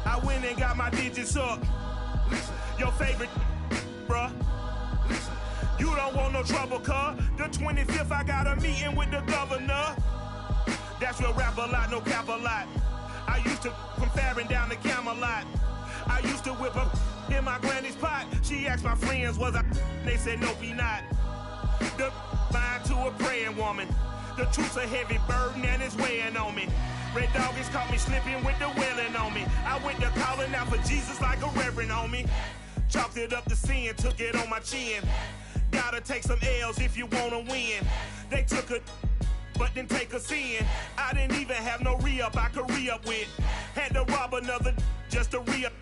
I went and got my digits up. Your favorite, bruh. You don't want no trouble, cuz. The 25th, I got a meeting with the governor. That's real rap a lot, no cap a lot. I used to from Farron down to Camelot. I used to whip up in my granny's pot. She asked my friends, was I? They said, nope, he not. The line to a praying woman. The truth's a heavy burden and it's weighing on me. Red Doggies caught me slipping with the wailing on me. I went to calling out for Jesus like a reverend on me. Chalked it up to sin, took it on my chin. Gotta take some L's if you wanna win. They took a but didn't take us in. I didn't even have no re-up I could re-up with. Had to rob another just to re-up.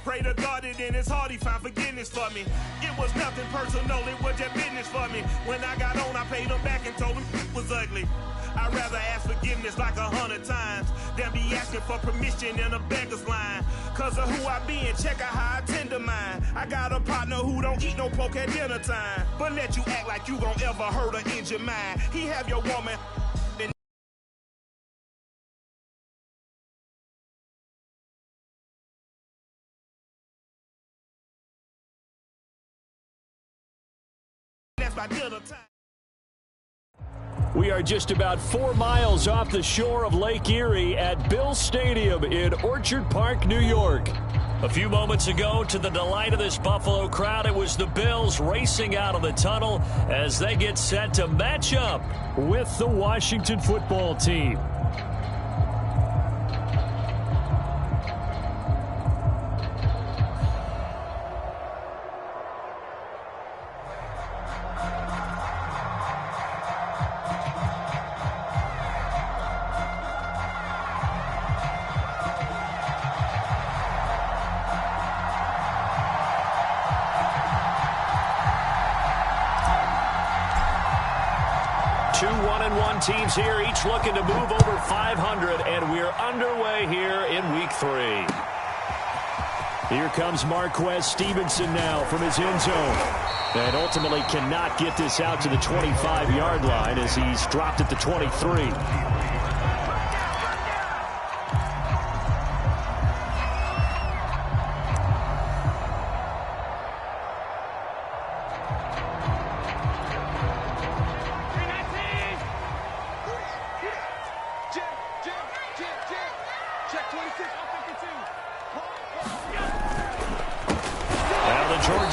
Pray to God that in his heart he found forgiveness for me. It was nothing personal, it was just business for me. When I got on, I paid him back and told him it was ugly. I'd rather ask forgiveness like 100 times than be asking for permission in a beggar's line. Cause of who I be and check out how I tend to mine. I got a partner who don't eat no pork at dinner time, but let you act like you gon' ever hurt or injure mine. He have your woman and that's by dinner time. We are just about 4 miles off the shore of Lake Erie at Bill Stadium in Orchard Park, New York. A few moments ago, to the delight of this Buffalo crowd, it was the Bills racing out of the tunnel as they get set to match up with the Washington football team. Two 1-1 teams here, each looking to move over 500, and we're underway here in Week 3. Here comes Marquez Stevenson now from his end zone, and ultimately cannot get this out to the 25-yard line as he's dropped at the 23.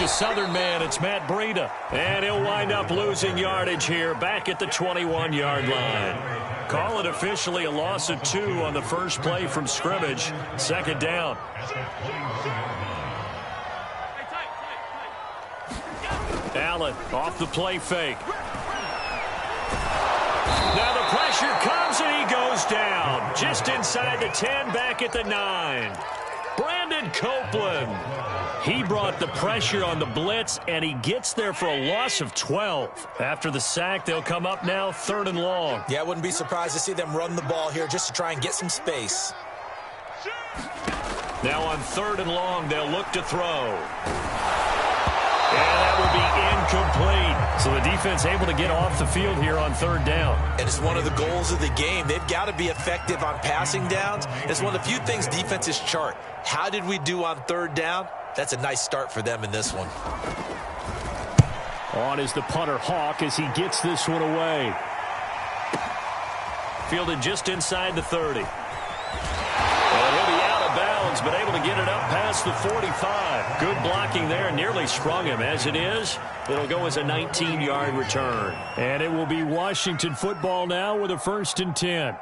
Southern man, it's Matt Breida, and he'll wind up losing yardage here back at the 21-yard line. Call it officially a loss of 2 on the first play from scrimmage. Second down. Allen off the play fake. Now the pressure comes and he goes down. Just inside the 10, back at the 9. Brandon Copeland. He brought the pressure on the blitz, and he gets there for a loss of 12. After the sack, they'll come up now 3rd and long. Yeah, I wouldn't be surprised to see them run the ball here just to try and get some space. Now on 3rd and long, they'll look to throw. And that will be incomplete. So the defense able to get off the field here on 3rd down. And it's one of the goals of the game. They've got to be effective on passing downs. It's one of the few things defenses chart. How did we do on 3rd down? That's a nice start for them in this one. On is the punter Hawk as he gets this one away. Fielded just inside the 30. And he'll be out of bounds, but able to get it up past the 45. Good blocking there, nearly sprung him. As it is, it'll go as a 19-yard return. And it will be Washington football now with a 1st and 10.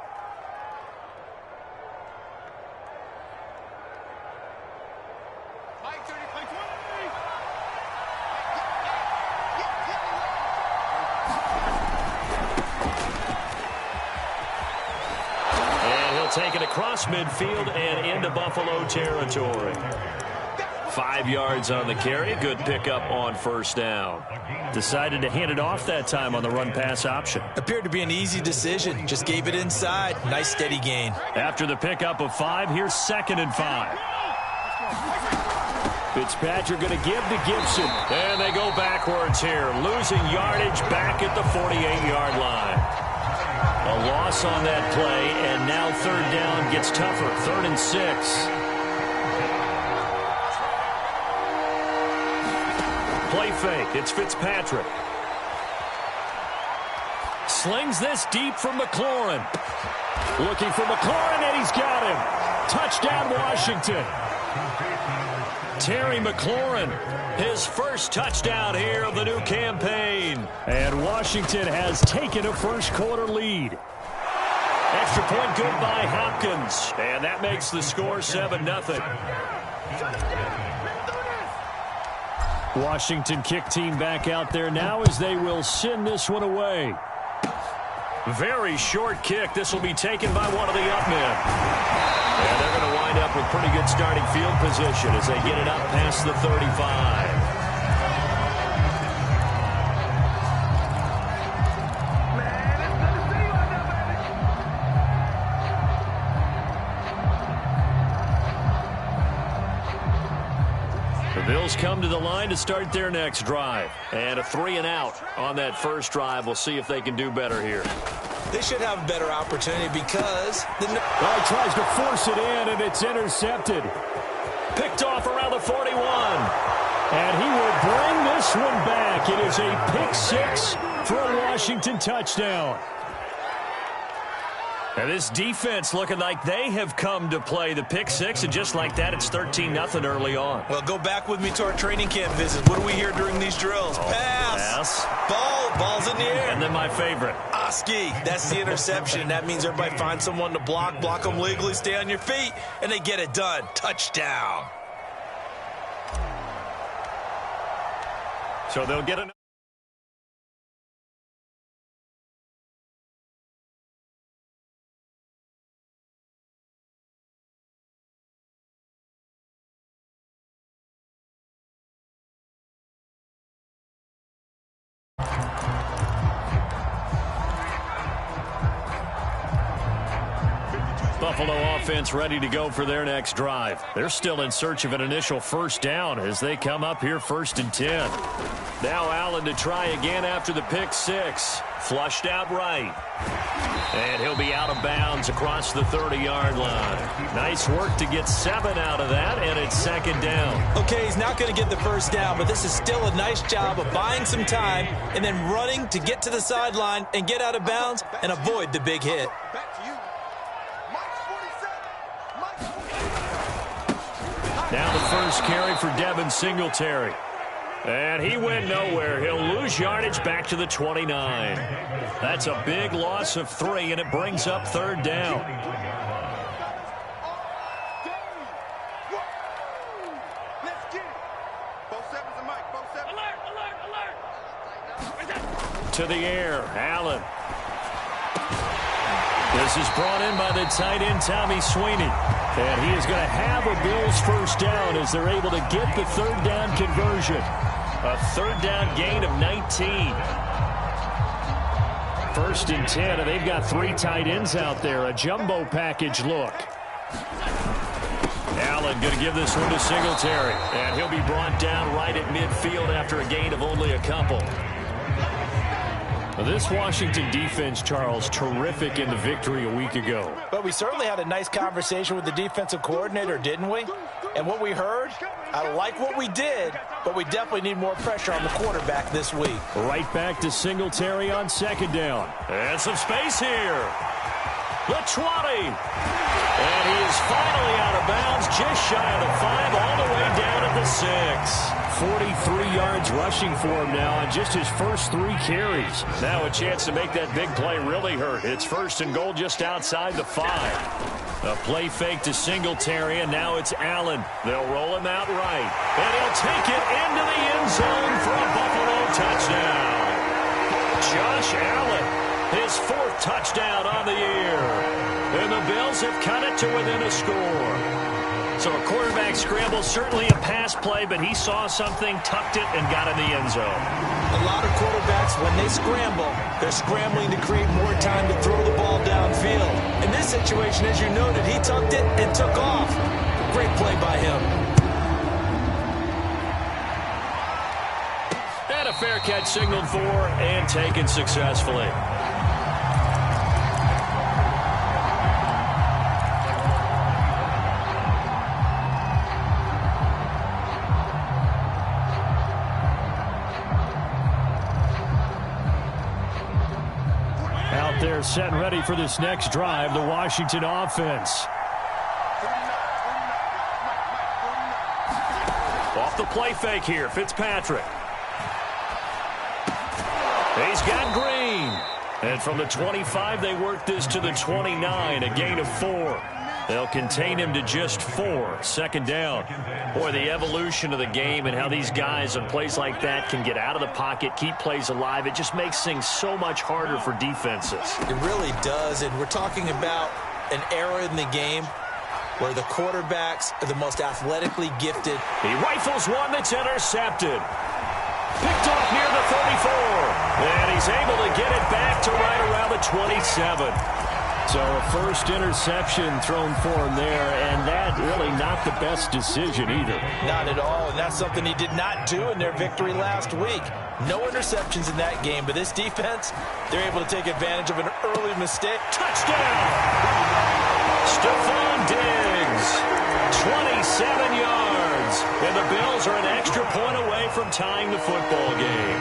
Take it across midfield and into Buffalo territory. 5 yards on the carry. Good pickup on 1st down. Decided to hand it off that time on the run-pass option. Appeared to be an easy decision. Just gave it inside. Nice steady gain. After the pickup of 5, here's 2nd and 5. Fitzpatrick going to give to Gibson. And they go backwards here. Losing yardage back at the 48-yard line. A loss on that play, and now 3rd down gets tougher. 3rd and 6. Play fake. It's Fitzpatrick. Slings this deep from McLaurin. Looking for McLaurin, and he's got him. Touchdown, Washington. Terry McLaurin, his first touchdown here of the new campaign. And Washington has taken a first-quarter lead. Extra point good by Hopkins. And that makes the score 7-0. Washington kick team back out there now as they will send this one away. Very short kick. This will be taken by one of the up men. And they're going to wind up with pretty good starting field position as they get it up past the 35. The Bills come to the line to start their next drive. And a 3-and-out on that first drive. We'll see if they can do better here. They should have a better opportunity because he tries to force it in, and it's intercepted. Picked off around the 41. And he will bring this one back. It is a pick six for a Washington touchdown. And this defense looking like they have come to play the pick six, and just like that, it's 13-0 early on. Well, go back with me to our training camp visits. What do we hear during these drills? Pass. Ball's in the air. And then my favorite. Oski, that's the interception. That means everybody finds someone to block them legally, stay on your feet, and they get it done. Touchdown. So they'll get an Buffalo offense ready to go for their next drive. They're still in search of an initial first down as they come up here 1st and 10. Now Allen to try again after the pick six. Flushed out right. And he'll be out of bounds across the 30-yard line. Nice work to get 7 out of that, and it's 2nd down. Okay, he's not going to get the first down, but this is still a nice job of buying some time and then running to get to the sideline and get out of bounds and avoid the big hit. Now the first carry for Devin Singletary. And he went nowhere. He'll lose yardage back to the 29. That's a big loss of 3, and it brings up 3rd down. To the air, Allen. This is brought in by the tight end, Tommy Sweeney. And he is going to have a Bills first down as they're able to get the 3rd down conversion. A 3rd down gain of 19. 1st and 10, and they've got 3 tight ends out there. A jumbo package look. Allen going to give this one to Singletary. And he'll be brought down right at midfield after a gain of only a couple. This Washington defense, Charles, terrific in the victory a week ago. But we certainly had a nice conversation with the defensive coordinator, didn't we? And what we heard, I like what we did, but we definitely need more pressure on the quarterback this week. Right back to Singletary on 2nd down. And some space here. The 20. And he is finally out of bounds, just shy of the 5, all the way down at the 6. 43 yards rushing for him now on just his first 3 carries. Now a chance to make that big play really hurt. It's 1st and goal just outside the 5. A play fake to Singletary, and now it's Allen. They'll roll him out right. And he'll take it into the end zone for a Buffalo touchdown. Josh Allen, his 4th touchdown on the year. And the Bills have cut it to within a score. So a quarterback scramble, certainly a pass play, but he saw something, tucked it, and got in the end zone. A lot of quarterbacks, when they scramble, they're scrambling to create more time to throw the ball downfield. In this situation, as you noted, he tucked it and took off. Great play by him. And a fair catch signaled for and taken successfully. there set and ready for this next drive, the Washington offense. Off the play fake here, Fitzpatrick. He's got Green. And from the 25, they work this to the 29, a gain of 4. They'll contain him to just 4. Second down. Boy, the evolution of the game and how these guys on plays like that can get out of the pocket, keep plays alive, it just makes things so much harder for defenses. It really does, and we're talking about an era in the game where the quarterbacks are the most athletically gifted. He rifles one that's intercepted. Picked off near the 34. And he's able to get it back to right around the 27. So a first interception thrown for him there, and that really not the best decision either. Not at all, and that's something he did not do in their victory last week. No interceptions in that game, but this defense, they're able to take advantage of an early mistake. Touchdown! Stephon Diggs, 27 yards, and the Bills are an extra point away from tying the football game.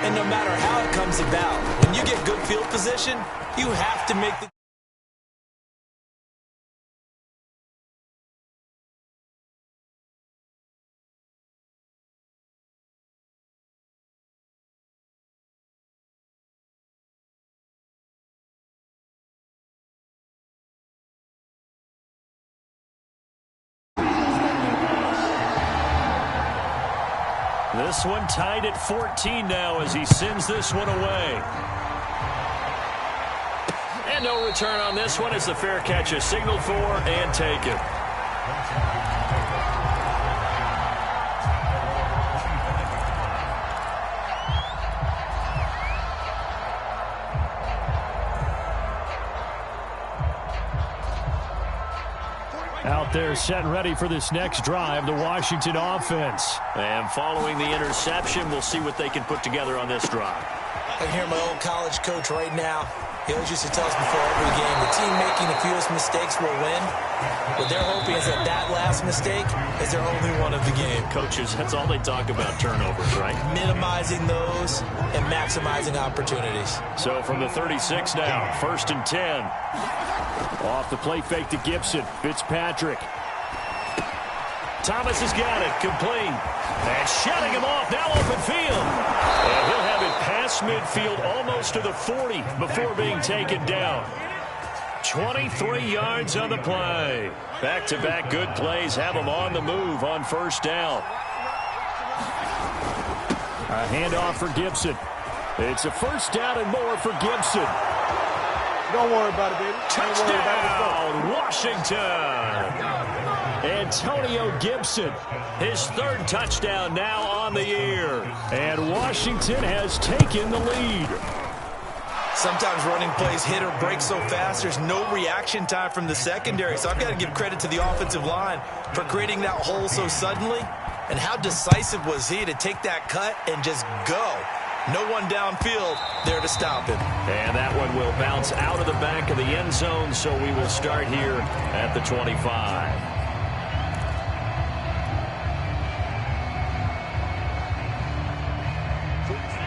And no matter how it comes about, when you get good field position, you have to make the... This one tied at 14 now as he sends this one away. And no return on this one as the fair catch is signaled for and taken. Out there set and ready for this next drive, the Washington offense. And following the interception, we'll see what they can put together on this drive. I hear my old college coach right now. He always used to tell us before every game, the team making the fewest mistakes will win. What they're hoping is that that last mistake is their only one of the game. Coaches, that's all they talk about, turnovers, right? Minimizing those and maximizing opportunities. So from the 36 now, 1st and 10. Off the play fake to Gibson. Fitzpatrick. Thomas has got it. Complete. And shutting him off. Now open field. And he'll have it past midfield almost to the 40 before being taken down. 23 yards on the play. Back-to-back good plays have him on the move on first down. A handoff for Gibson. It's a first down and more for Gibson. Don't worry about it, baby. Touchdown, Washington. Antonio Gibson, his 3rd touchdown now on the year. And Washington has taken the lead. Sometimes running plays hit or break so fast, there's no reaction time from the secondary. So I've got to give credit to the offensive line for creating that hole so suddenly. And how decisive was he to take that cut and just go. No one downfield there to stop him. And that one will bounce out of the back of the end zone, so we will start here at the 25.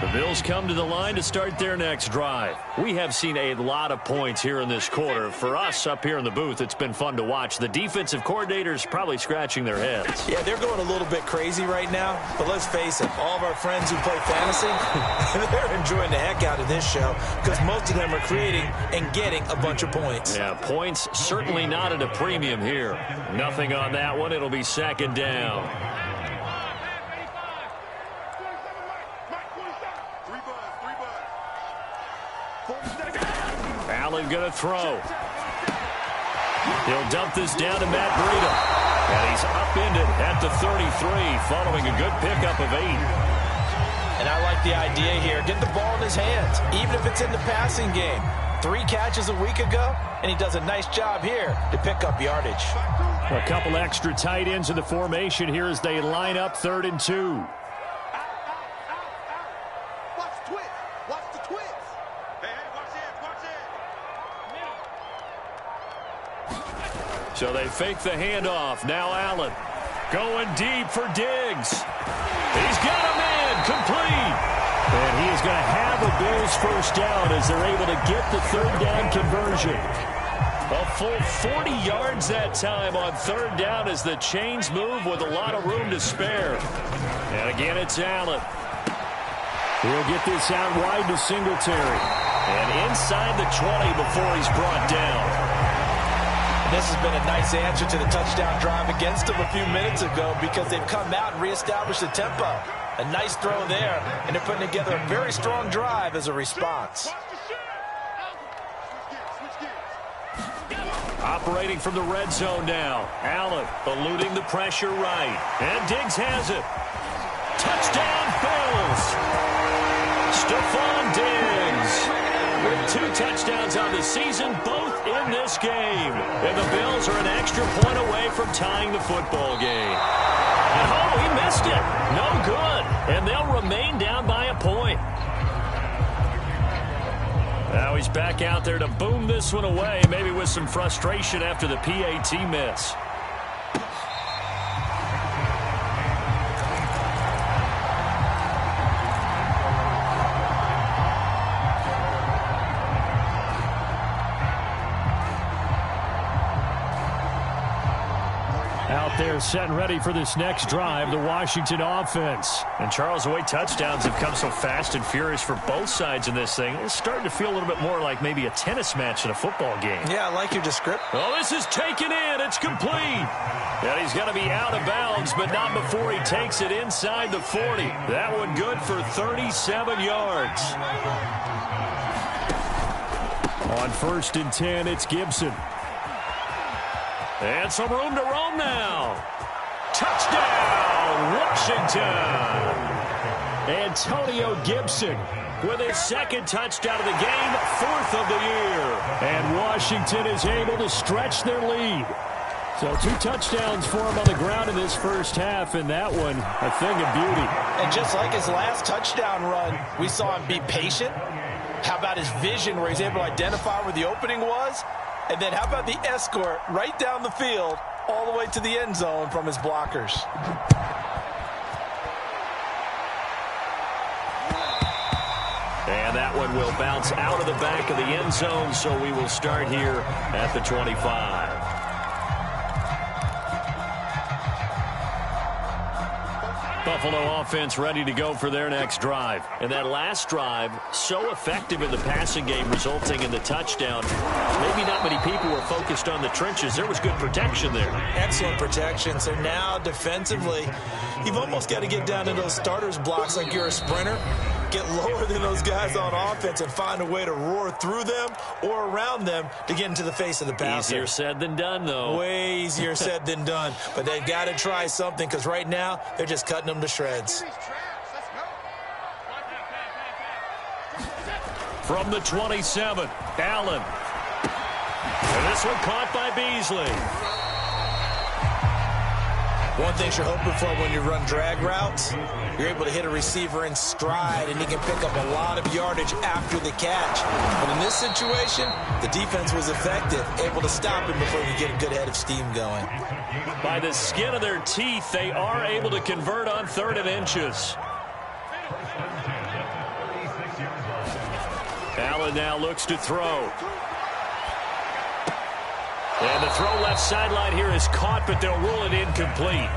The Bills come to the line to start their next drive. We have seen a lot of points here in this quarter. For us up here in the booth, it's been fun to watch. The defensive coordinators probably scratching their heads. Yeah, they're going a little bit crazy right now. But let's face it, all of our friends who play fantasy, they're enjoying the heck out of this show because most of them are creating and getting a bunch of points. Yeah, points certainly not at a premium here. Nothing on that one. It'll be second down. Allen going to throw. He'll dump this down to Matt Breida. And he's upended at the 33 following a good pickup of 8. And I like the idea here. Get the ball in his hands, even if it's in the passing game. 3 catches a week ago, and he does a nice job here to pick up yardage. A couple extra tight ends in the formation here as they line up 3rd and 2. So they fake the handoff. Now Allen going deep for Diggs. He's got him in. Complete. And he is going to have a Bills first down as they're able to get the third down conversion. A full 40 yards that time on third down as the chains move with a lot of room to spare. And again, it's Allen. He'll get this out wide to Singletary. And inside the 20 before he's brought down. This has been a nice answer to the touchdown drive against them a few minutes ago because they've come out and reestablished the tempo. A nice throw there, and they're putting together a very strong drive as a response. Operating from the red zone now. Allen eluding the pressure right. And Diggs has it. Touchdown, Bills. Stephon Diggs with 2 touchdowns on the season, both in this game. And the Bills are an extra point away from tying the football game. And oh, he missed it. No good. And they'll remain down by a point. Now he's back out there to boom this one away, maybe with some frustration after the PAT miss. Out there set and ready for this next drive, the Washington offense. And Charles, the way touchdowns have come so fast and furious for both sides in this thing, it's starting to feel a little bit more like maybe a tennis match in a football game. Yeah, I like your description. Oh, this is taken in. It's complete. And he's going to be out of bounds, but not before he takes it inside the 40. That one good for 37 yards. On 1st and 10, it's Gibson. And some room to roam now. Touchdown, Washington. Antonio Gibson with his 2nd touchdown of the game, 4th of the year. And Washington is able to stretch their lead. So 2 touchdowns for him on the ground in this first half, and that one a thing of beauty. And just like his last touchdown run, we saw him be patient. How about his vision where he's able to identify where the opening was? And then how about the escort right down the field all the way to the end zone from his blockers? And that one will bounce out of the back of the end zone, so we will start here at the 25. Buffalo offense ready to go for their next drive. And that last drive, so effective in the passing game, resulting in the touchdown. Maybe not many people were focused on the trenches. There was good protection there. Excellent protection. So now defensively, you've almost got to get down to those starters blocks like you're a sprinter. Get lower than those guys on offense and find a way to roar through them or around them to get into the face of the passer. Easier said than done, though. Way easier said than done. But they've got to try something because right now they're just cutting them to shreds. From the 27, Allen. And this one caught by Beasley. One thing you're hoping for when you run drag routes, you're able to hit a receiver in stride, and he can pick up a lot of yardage after the catch. But in this situation, the defense was effective, able to stop him before he could get a good head of steam going. By the skin of their teeth, they are able to convert on 3rd and inches. Allen now looks to throw. And the throw left sideline here is caught, but they'll rule it incomplete.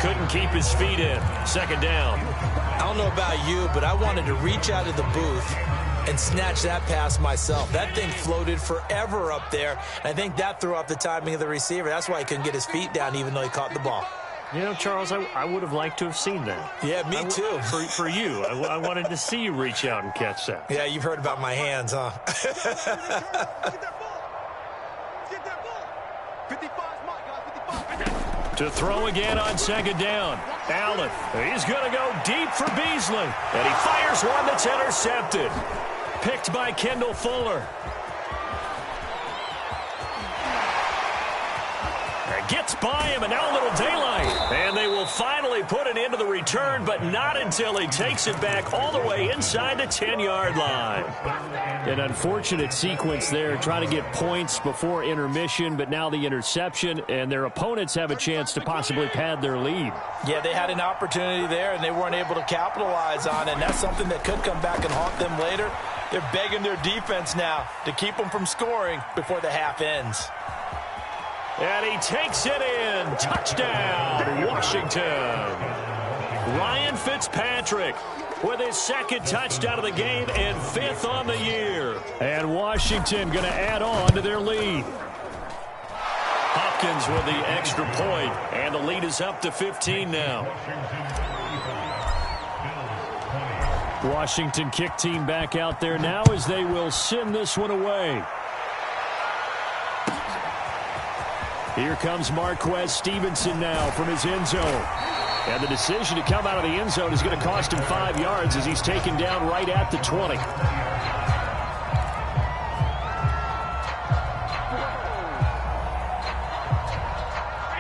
Couldn't keep his feet in. 2nd down. I don't know about you, but I wanted to reach out of the booth and snatch that pass myself. That thing floated forever up there. And I think that threw off the timing of the receiver. That's why he couldn't get his feet down even though he caught the ball. You know, Charles, I would have liked to have seen that. Yeah, me too. For you. I wanted to see you reach out and catch that. Yeah, you've heard about my hands, huh? To throw again on 2nd down. Allen, he's going to go deep for Beasley. And he fires one that's intercepted. Picked by Kendall Fuller. And gets by him, and now a little daylight. And they will finally put it into the return, but not until he takes it back all the way inside the 10-yard line. An unfortunate sequence there, trying to get points before intermission, but now the interception, and their opponents have a chance to possibly pad their lead. Yeah, they had an opportunity there, and they weren't able to capitalize on it, and that's something that could come back and haunt them later. They're begging their defense now to keep them from scoring before the half ends. And he takes it in. Touchdown, Washington. Ryan Fitzpatrick with his second touchdown of the game and 5th on the year. And Washington going to add on to their lead. Hopkins with the extra point, and the lead is up to 15 now. Washington kick team back out there now as they will send this one away. Here comes Marquez Stevenson now from his end zone. And the decision to come out of the end zone is going to cost him 5 yards as he's taken down right at the 20.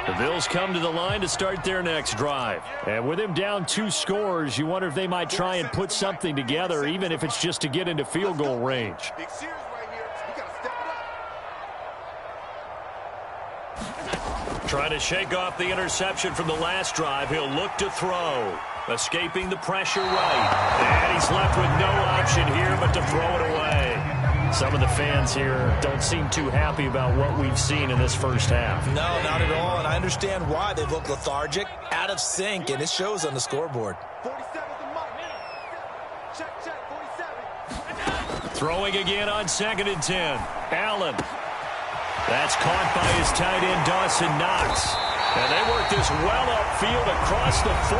The Bills come to the line to start their next drive. And with him down 2 scores, you wonder if they might try and put something together, even if it's just to get into field goal range. Trying to shake off the interception from the last drive. He'll look to throw. Escaping the pressure right. And he's left with no option here but to throw it away. Some of the fans here don't seem too happy about what we've seen in this first half. No, not at all, and I understand why. They look lethargic, out of sync, and it shows on the scoreboard. 47 check, 47. Throwing again on 2nd and 10. Allen. That's caught by his tight end, Dawson Knox. And they work this well upfield across the 45.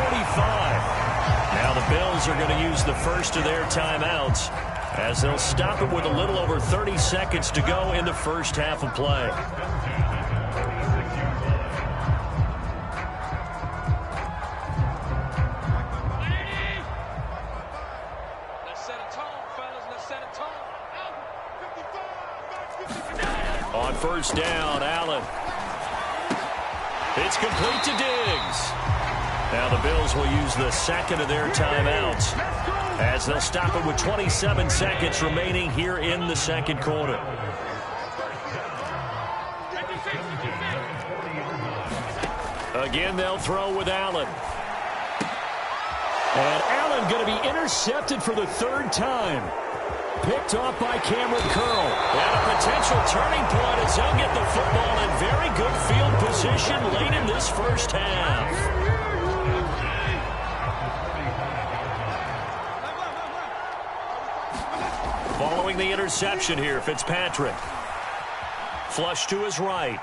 Now the Bills are going to use the first of their timeouts as they'll stop it with a little over 30 seconds to go in the first half of play. Let's set a tone, fellas. Let's set a tone. On first down, Allen. It's complete to Diggs. Now the Bills will use the second of their timeouts as they'll stop it with 27 seconds remaining here in the second quarter. Again, they'll throw with Allen. And Allen going to be intercepted for the 3rd time. Picked off by Cameron Curl. And a potential turning point as they'll get the football in very good field position late in this first half. Following the interception here, Fitzpatrick. Flush to his right.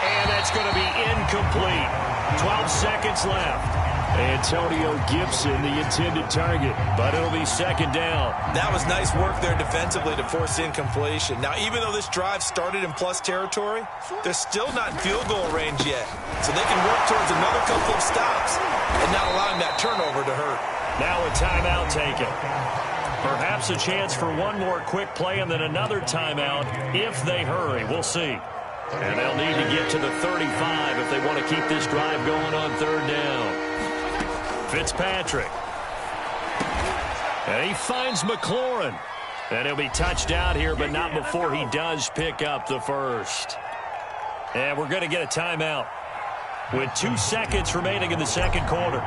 And that's going to be incomplete. 12 seconds left. Antonio Gibson, the intended target, but it'll be 2nd down. That was nice work there defensively to force incompletion. Now, even though this drive started in plus territory, they're still not in field goal range yet. So they can work towards another couple of stops and not allowing that turnover to hurt. Now a timeout taken. Perhaps a chance for one more quick play and then another timeout if they hurry. We'll see. And they'll need to get to the 35 if they want to keep this drive going on 3rd down. Fitzpatrick. And he finds McLaurin. And he'll be touched out here, but not before he does pick up the first. And we're going to get a timeout with 2 seconds remaining in the second quarter.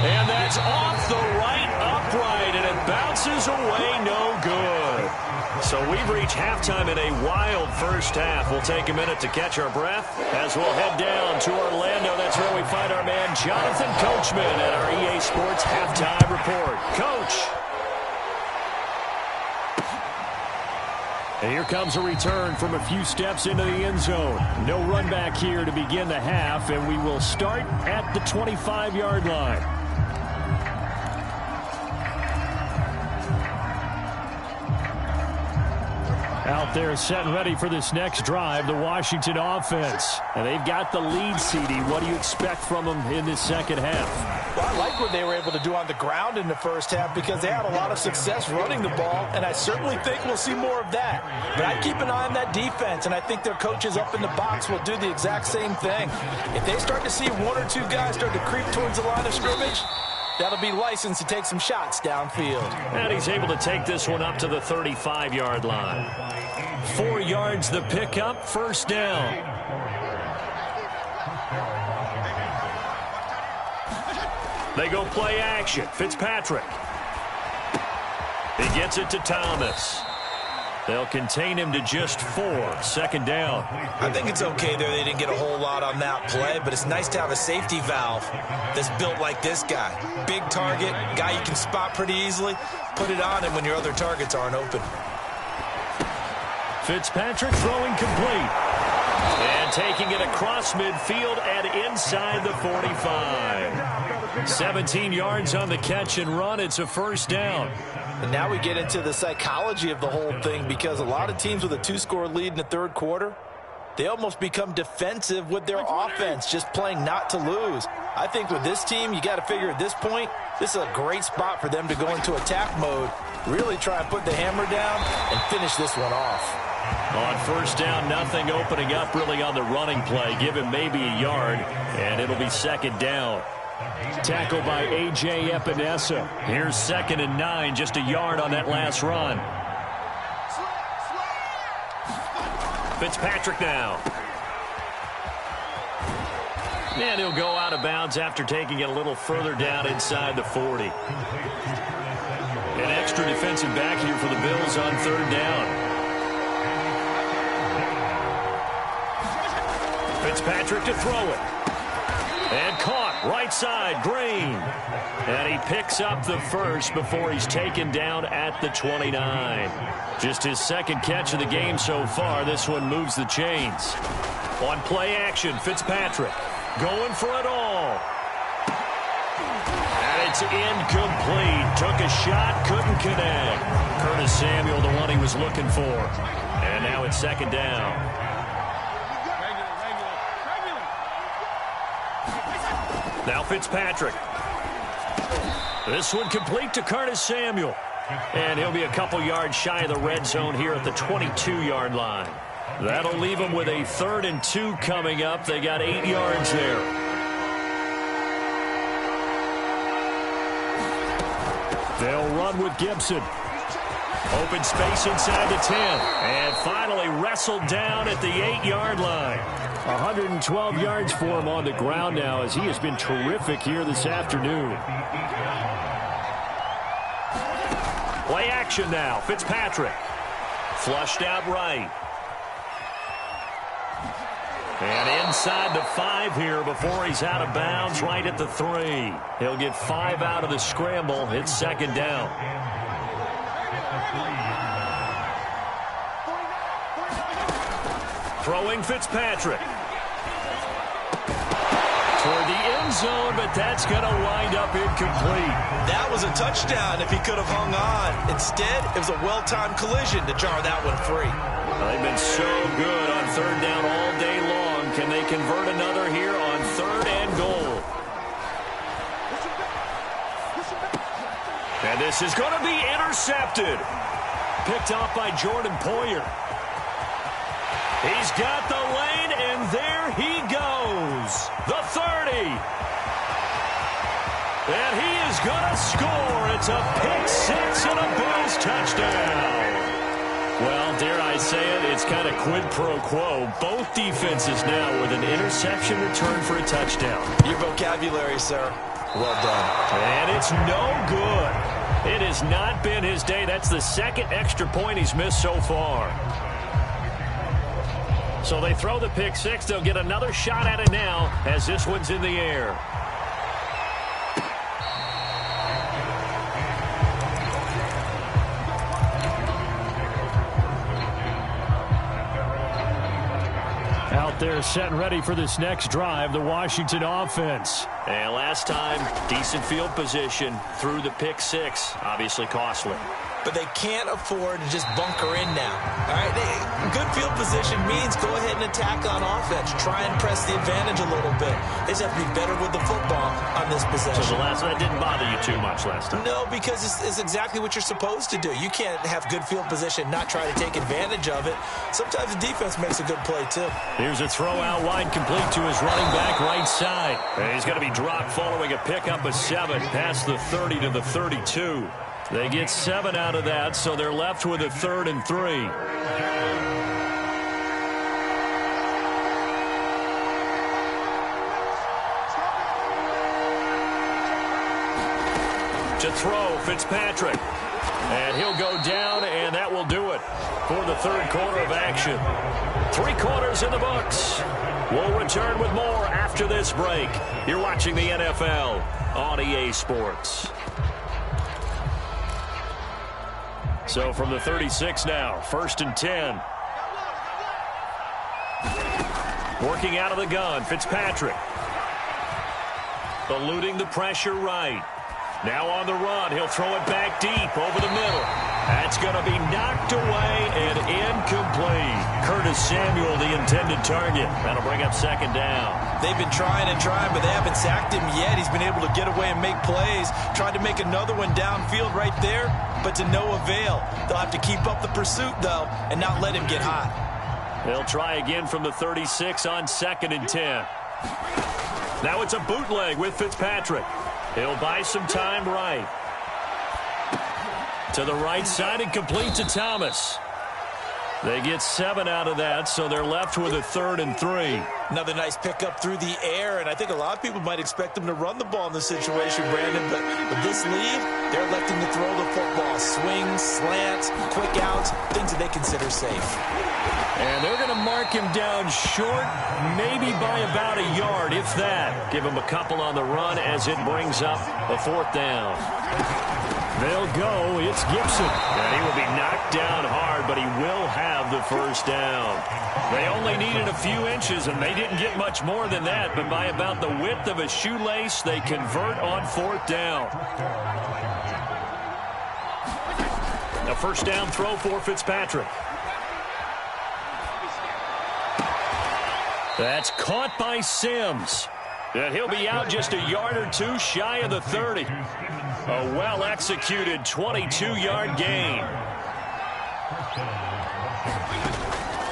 And that's off the right upright, and it bounces away no good. So we've reached halftime in a wild first half. We'll take a minute to catch our breath as we'll head down to Orlando. That's where we find our man Jonathan Coachman at our EA Sports Halftime Report. Coach. And here comes a return from a few steps into the end zone. No run back here to begin the half, and we will start at the 25-yard line. Out there set and ready for this next drive, the Washington offense. And they've got the lead, CD. What do you expect from them in this second half? Well, I like what they were able to do on the ground in the first half because they had a lot of success running the ball, and I certainly think we'll see more of that. But I keep an eye on that defense, and I think their coaches up in the box will do the exact same thing. If they start to see one or two guys start to creep towards the line of scrimmage, that'll be licensed to take some shots downfield. And he's able to take this one up to the 35-yard line. 4 yards the pickup, first down. They go play action. Fitzpatrick. He gets it to Thomas. They'll contain him to just 4. Second down. I think it's okay there. They didn't get a whole lot on that play, but it's nice to have a safety valve that's built like this guy. Big target, guy you can spot pretty easily. Put it on him when your other targets aren't open. Fitzpatrick throwing complete. And taking it across midfield and inside the 45. 17 yards on the catch and run. It's a first down. And now we get into the psychology of the whole thing because a lot of teams with a 2-score lead in the third quarter, they almost become defensive with their offense, just playing not to lose. I think with this team, you got to figure at this point, this is a great spot for them to go into attack mode, really try and put the hammer down and finish this one off. On first down, nothing opening up really on the running play. Give him maybe a yard, and it'll be second down. Tackled by A.J. Epinesa. Here's 2nd and 9, just a yard on that last run. Fitzpatrick now. And he'll go out of bounds after taking it a little further down inside the 40. An extra defensive back here for the Bills on third down. Fitzpatrick to throw it. And caught right side, Green. And he picks up the first before he's taken down at the 29. Just his second catch of the game so far. This one moves the chains. On play action, Fitzpatrick going for it all. And it's incomplete. Took a shot, couldn't connect. Curtis Samuel, the one he was looking for. And now it's second down. Now Fitzpatrick. This one complete to Curtis Samuel. And he'll be a couple yards shy of the red zone here at the 22-yard line. That'll leave them with a 3rd and 2 coming up. They got 8 yards there. They'll run with Gibson. Open space inside the 10. And finally wrestled down at the 8-yard line. 112 yards for him on the ground now as he has been terrific here this afternoon. Play action now. Fitzpatrick. Flushed out right. And inside the 5 here before he's out of bounds right at the 3. He'll get 5 out of the scramble. It's second down. Throwing Fitzpatrick. Toward the end zone, but that's going to wind up incomplete. That was a touchdown if he could have hung on. Instead, it was a well-timed collision to jar that one free. Well, they've been so good on third down all day long. Can they convert another here on 3rd and goal? And this is going to be intercepted. Picked off by Jordan Poyer. He's got the lane, and there he goes. The 30. And he is going to score. It's a pick 6 and a Bills touchdown. Well, dare I say it, it's kind of quid pro quo. Both defenses now with an interception return for a touchdown. Your vocabulary, sir. Well done. And it's no good. It has not been his day. That's the 2nd extra point he's missed so far. So they throw the pick 6. They'll get another shot at it now as this one's in the air. Out there set and ready for this next drive, the Washington offense. And last time, decent field position through the pick 6, obviously costly. but they can't afford to just bunker in now. All right, good field position means go ahead and attack on offense. Try and press the advantage a little bit. They just have to be better with the football on this possession. So the last one didn't bother you too much last time? No, because it's exactly what you're supposed to do. You can't have good field position, not try to take advantage of it. Sometimes the defense makes a good play, too. Here's a throw out wide, complete to his running back right side. And he's going to be dropped following a pickup of 7 past the 30 to the 32. They get 7 out of that, so they're left with a 3rd and 3. To throw, Fitzpatrick. And he'll go down, and that will do it for the 3rd quarter of action. 3 quarters in the books. We'll return with more after this break. You're watching the NFL on EA Sports. So from the 36 now, 1st and 10. Working out of the gun, Fitzpatrick. Eluding the pressure right. Now on the run, he'll throw it back deep over the middle. That's going to be knocked away and incomplete. Curtis Samuel, the intended target. That'll bring up 2nd down. They've been trying and trying, but they haven't sacked him yet. He's been able to get away and make plays. Tried to make another one downfield right there, but to no avail. They'll have to keep up the pursuit, though, and not let him get hot. They'll try again from the 36 on 2nd and 10. Now it's a bootleg with Fitzpatrick. He'll buy some time right. To the right side and complete to Thomas. They get 7 out of that, so they're left with a 3rd and 3. Another nice pickup through the air, and I think a lot of people might expect them to run the ball in this situation, Brandon, but with this lead, they're electing to throw the football. Swings, slants, quick outs, things that they consider safe. And they're going to mark him down short, maybe by about a yard, if that. Give him a couple on the run as it brings up a 4th down. They'll go. It's Gibson. And he will be knocked down hard, but he will have the 1st down. They only needed a few inches, and they didn't get much more than that, but by about the width of a shoelace, they convert on 4th down. A 1st down throw for Fitzpatrick. That's caught by Sims. And he'll be out just a yard or 2 shy of the 30. A well-executed 22-yard gain.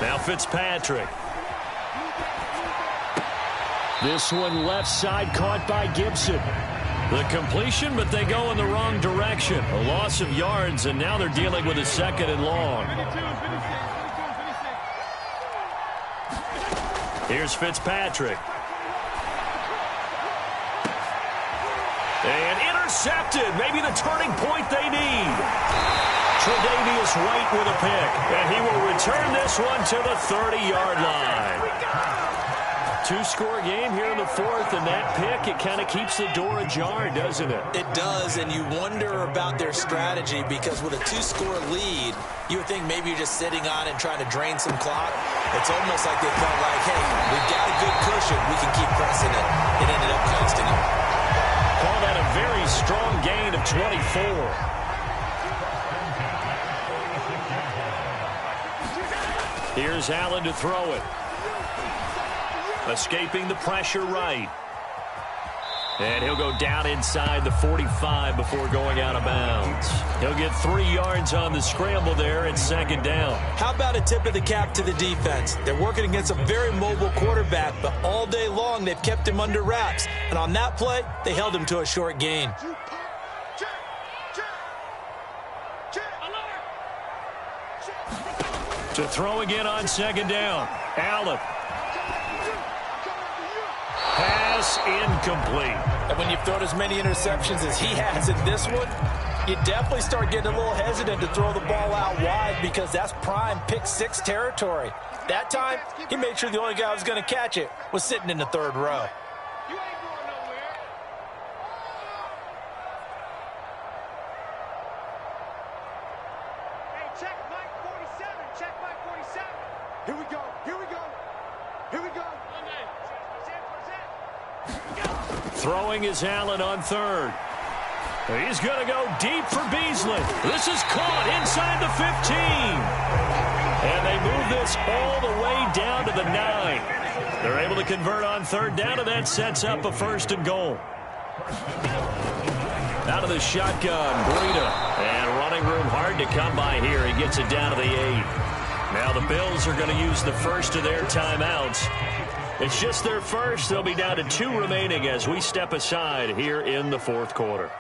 Now Fitzpatrick. This one left side caught by Gibson. The completion, but they go in the wrong direction. A loss of yards, and now they're dealing with a 2nd and long. Here's Fitzpatrick. And intercepted. Maybe the turning point they need. Tre'Davious White with a pick. And he will return this one to the 30-yard line. 2-score game here in the 4th, and that pick, it kind of keeps the door ajar, doesn't it? It does, and you wonder about their strategy because with a 2-score lead, you would think maybe you're just sitting on it and trying to drain some clock. It's almost like they felt like, hey, we've got a good cushion. We can keep pressing it. It ended up costing them. Call that a very strong gain of 24. Here's Allen to throw it. Escaping the pressure right. And he'll go down inside the 45 before going out of bounds. He'll get 3 yards on the scramble there at 2nd down. How about a tip of the cap to the defense? They're working against a very mobile quarterback, but all day long they've kept him under wraps. And on that play, they held him to a short gain. To throw again on 2nd down. Allen. Pass incomplete. And when you've thrown as many interceptions as he has in this one, you definitely start getting a little hesitant to throw the ball out wide because that's prime pick 6 territory. That time, he made sure the only guy who was going to catch it was sitting in the 3rd row. You ain't going nowhere. Hey, check Mike 47. Check Mike 47. Here we go. Here we go. Here we go. Throwing is Allen on 3rd. He's going to go deep for Beasley. This is caught inside the 15. And they move this all the way down to the 9. They're able to convert on third down, and that sets up a 1st and goal. Out of the shotgun, Breida. And running room hard to come by here. He gets it down to the 8. Now the Bills are going to use the first of their timeouts. It's just their first. They'll be down to 2 remaining as we step aside here in the 4th quarter.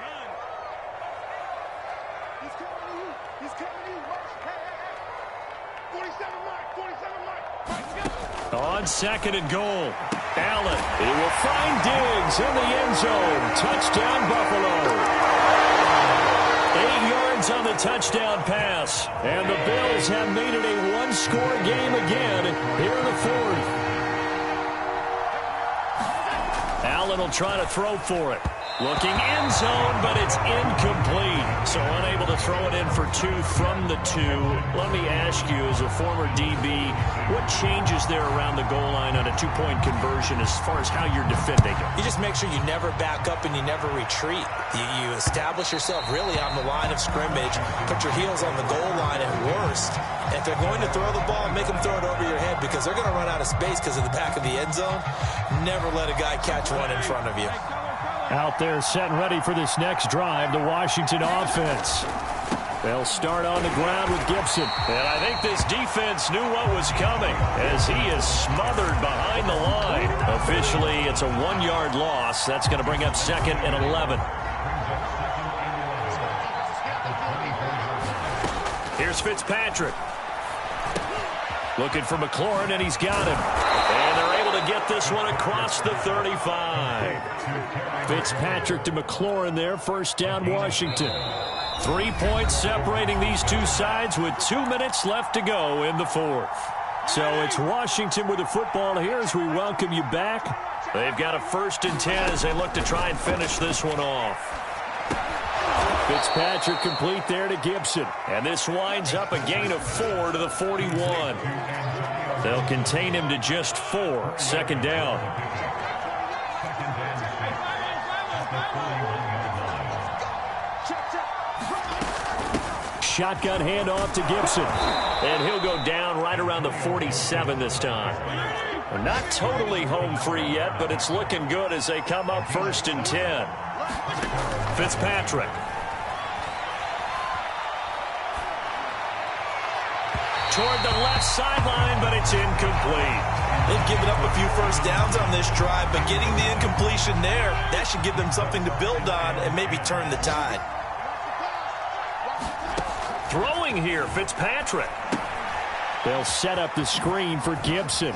On 2nd and goal, Allen. He will find Diggs in the end zone. Touchdown, Buffalo. 8 yards on the touchdown pass. And the Bills have made it a one-score game again here in the 4th. Allen will try to throw for it. Looking end zone, but it's incomplete. So unable to throw it in for 2 from the 2. Let me ask you, as a former DB, what changes there around the goal line on a 2-point conversion as far as how you're defending it? You just make sure you never back up and you never retreat. You establish yourself really on the line of scrimmage, put your heels on the goal line at worst. If they're going to throw the ball, make them throw it over your head because they're going to run out of space because of the back of the end zone. Never let a guy catch one in front of you. Out there set and ready for this next drive, the Washington offense. They'll start on the ground with Gibson. And I think this defense knew what was coming as he is smothered behind the line. Officially, it's a 1-yard loss. That's going to bring up 2nd and 11. Here's Fitzpatrick. Looking for McLaurin, and he's got him. And they're able to get this one across the 35. Fitzpatrick to McLaurin there. 1st down, Washington. 3 points separating these two sides with 2 minutes left to go in the 4th. So it's Washington with the football here as we welcome you back. They've got a 1st and 10 as they look to try and finish this one off. Fitzpatrick complete there to Gibson. And this winds up a gain of 4 to the 41. They'll contain him to just 4. 2nd down. Shotgun handoff to Gibson. And he'll go down right around the 47 this time. We're not totally home free yet, but it's looking good as they come up 1st and 10. Fitzpatrick. Toward the left sideline, but it's incomplete. They've given up a few 1st downs on this drive, but getting the incompletion there, that should give them something to build on and maybe turn the tide. Throwing here, Fitzpatrick. They'll set up the screen for Gibson.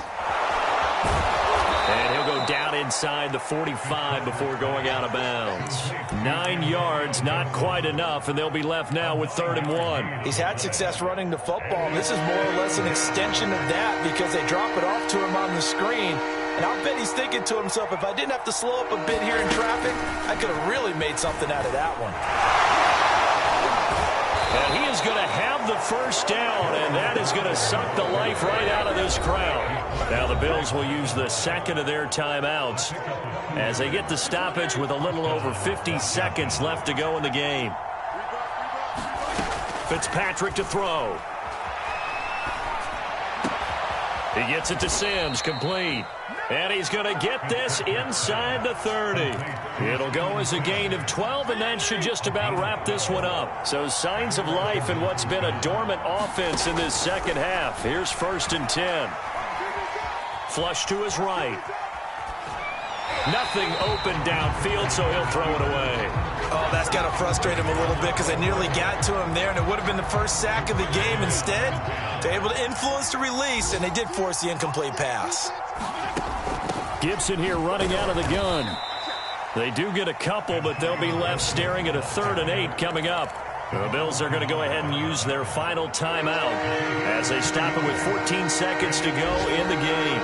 And he'll go down inside the 45 before going out of bounds. 9 yards, not quite enough, and they'll be left now with 3rd and 1. He's had success running the football. This is more or less an extension of that because they drop it off to him on the screen. And I'll bet he's thinking to himself, if I didn't have to slow up a bit here in traffic, I could have really made something out of that one. And he is going to have the 1st down, and that is going to suck the life right out of this crowd. Now the Bills will use the 2nd of their timeouts as they get the stoppage with a little over 50 seconds left to go in the game. Fitzpatrick to throw. He gets it to Sims, complete. And he's going to get this inside the 30. It'll go as a gain of 12, and that should just about wrap this one up. So signs of life in what's been a dormant offense in this 2nd half. Here's 1st and 10. Flush to his right. Nothing open downfield, so he'll throw it away. Oh, that's got to frustrate him a little bit because they nearly got to him there, and it would have been the 1st sack of the game. Instead, they're able to influence the release, and they did force the incomplete pass. Gibson here running out of the gun. They do get a couple, but they'll be left staring at a 3rd and 8 coming up. The Bills are going to go ahead and use their final timeout as they stop it with 14 seconds to go in the game.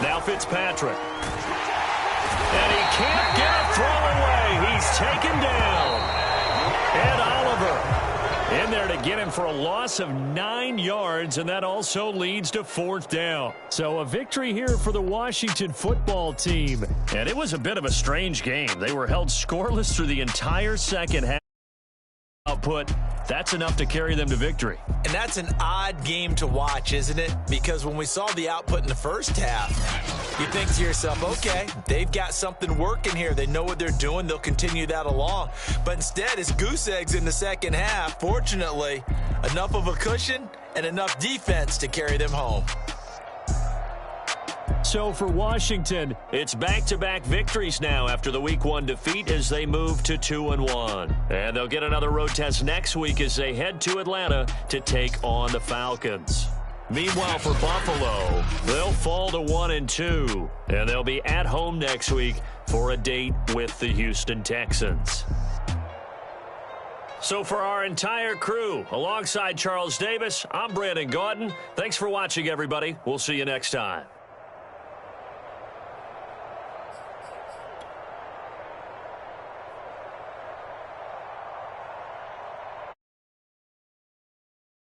Now Fitzpatrick. And he can't get a throw away. He's taken down. And Oliver in there to get him for a loss of 9 yards, and that also leads to 4th down. So a victory here for the Washington football team. And it was a bit of a strange game. They were held scoreless through the entire second half. Output, that's enough to carry them to victory. And that's an odd game to watch, isn't it? Because when we saw the output in the first half, you think to yourself, okay, they've got something working here. They know what they're doing. They'll continue that along. But instead, it's goose eggs in the second half. Fortunately, enough of a cushion and enough defense to carry them home. So for Washington, it's back-to-back victories now after the Week 1 defeat as they move to 2-1. And they'll get another road test next week as they head to Atlanta to take on the Falcons. Meanwhile, for Buffalo, they'll fall to 1-2, and they'll be at home next week for a date with the Houston Texans. So for our entire crew, alongside Charles Davis, I'm Brandon Gaudin. Thanks for watching, everybody. We'll see you next time.